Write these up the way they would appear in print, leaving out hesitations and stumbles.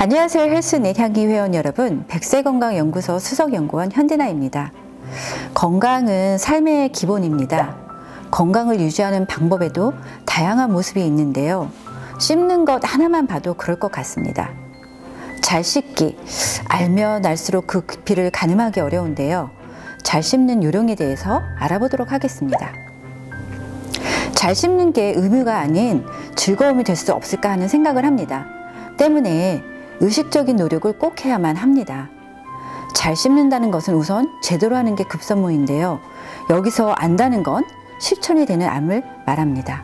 안녕하세요. 헬스넷 향기 회원 여러분, 백세건강연구소 수석연구원 현디나입니다. 건강은 삶의 기본입니다. 건강을 유지하는 방법에도 다양한 모습이 있는데요. 씹는 것 하나만 봐도 그럴 것 같습니다. 잘 씹기, 알면 알수록 그 깊이를 가늠하기 어려운데요. 잘 씹는 요령에 대해서 알아보도록 하겠습니다. 잘 씹는 게 의무가 아닌 즐거움이 될 수 없을까 하는 생각을 합니다. 때문에 의식적인 노력을 꼭 해야만 합니다. 잘 씹는다는 것은 우선 제대로 하는 게 급선무인데요. 여기서 안다는 건 실천이 되는 암을 말합니다.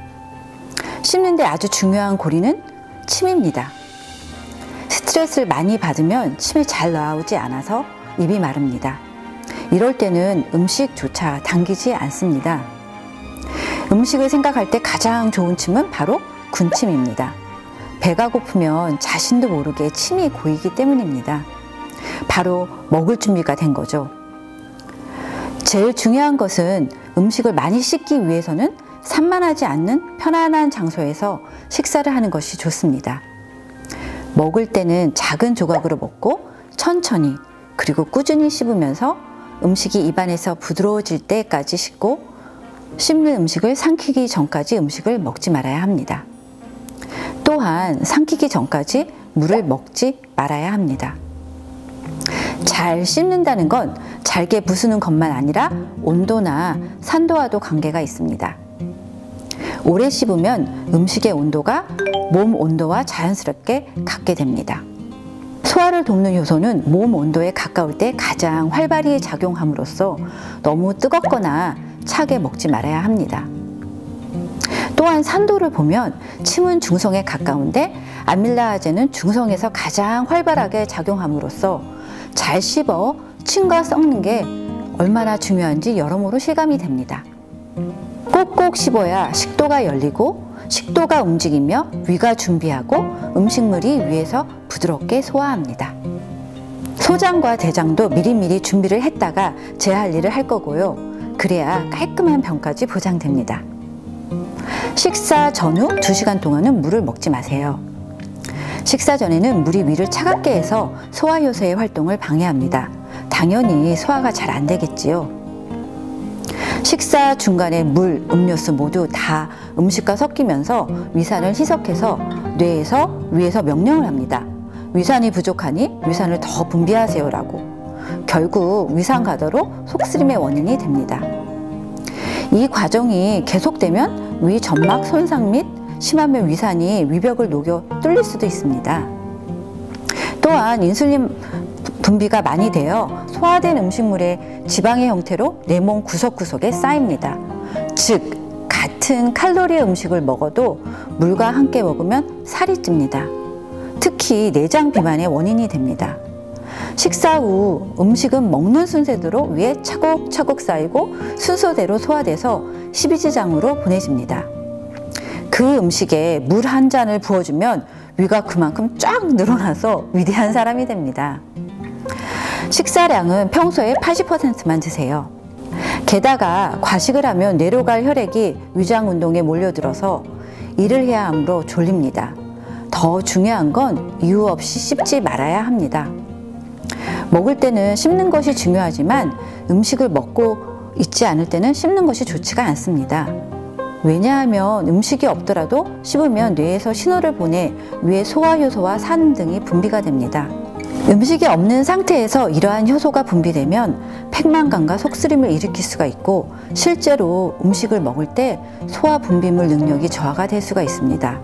씹는데 아주 중요한 고리는 침입니다. 스트레스를 많이 받으면 침이 잘 나오지 않아서 입이 마릅니다. 이럴 때는 음식조차 당기지 않습니다. 음식을 생각할 때 가장 좋은 침은 바로 군침입니다. 배가 고프면 자신도 모르게 침이 고이기 때문입니다. 바로 먹을 준비가 된 거죠. 제일 중요한 것은 음식을 많이 씹기 위해서는 산만하지 않는 편안한 장소에서 식사를 하는 것이 좋습니다. 먹을 때는 작은 조각으로 먹고 천천히 그리고 꾸준히 씹으면서 음식이 입안에서 부드러워질 때까지 씹고, 씹는 음식을 삼키기 전까지 음식을 먹지 말아야 합니다. 또한 삼키기 전까지 물을 먹지 말아야 합니다. 잘 씹는다는 건 잘게 부수는 것만 아니라 온도나 산도와도 관계가 있습니다. 오래 씹으면 음식의 온도가 몸 온도와 자연스럽게 같게 됩니다. 소화를 돕는 효소는 몸 온도에 가까울 때 가장 활발히 작용함으로써 너무 뜨겁거나 차게 먹지 말아야 합니다. 또한 산도를 보면 침은 중성에 가까운데 아밀라아제는 중성에서 가장 활발하게 작용함으로써 잘 씹어 침과 섞는 게 얼마나 중요한지 여러모로 실감이 됩니다. 꼭꼭 씹어야 식도가 열리고 식도가 움직이며 위가 준비하고 음식물이 위에서 부드럽게 소화합니다. 소장과 대장도 미리미리 준비를 했다가 제 할 일을 할 거고요. 그래야 깔끔한 병까지 보장됩니다. 식사 전후 2시간 동안은 물을 먹지 마세요. 식사 전에는 물이 위를 차갑게 해서 소화효소의 활동을 방해합니다. 당연히 소화가 잘 안 되겠지요. 식사 중간에 물, 음료수 모두 다 음식과 섞이면서 위산을 희석해서 뇌에서 위에서 명령을 합니다. 위산이 부족하니 위산을 더 분비하세요라고. 결국 위산 과다로 속쓰림의 원인이 됩니다. 이 과정이 계속되면 위 점막 손상 및 심하면 위산이 위벽을 녹여 뚫릴 수도 있습니다. 또한 인슐린 분비가 많이 되어 소화된 음식물의 지방의 형태로 내 몸 구석구석에 쌓입니다. 즉, 같은 칼로리의 음식을 먹어도 물과 함께 먹으면 살이 찝니다. 특히 내장 비만의 원인이 됩니다. 식사 후 음식은 먹는 순서대로 위에 차곡차곡 쌓이고 순서대로 소화돼서 십이지장으로 보내집니다. 그 음식에 물 한 잔을 부어주면 위가 그만큼 쫙 늘어나서 위대한 사람이 됩니다. 식사량은 평소에 80%만 드세요. 게다가 과식을 하면 뇌로 갈 혈액이 위장 운동에 몰려들어서 일을 해야 하므로 졸립니다. 더 중요한 건 이유 없이 씹지 말아야 합니다. 먹을 때는 씹는 것이 중요하지만 음식을 먹고 있지 않을 때는 씹는 것이 좋지가 않습니다. 왜냐하면 음식이 없더라도 씹으면 뇌에서 신호를 보내 위의 소화효소와 산 등이 분비가 됩니다. 음식이 없는 상태에서 이러한 효소가 분비되면 팽만감과 속쓰림을 일으킬 수가 있고, 실제로 음식을 먹을 때 소화 분비물 능력이 저하가 될 수가 있습니다.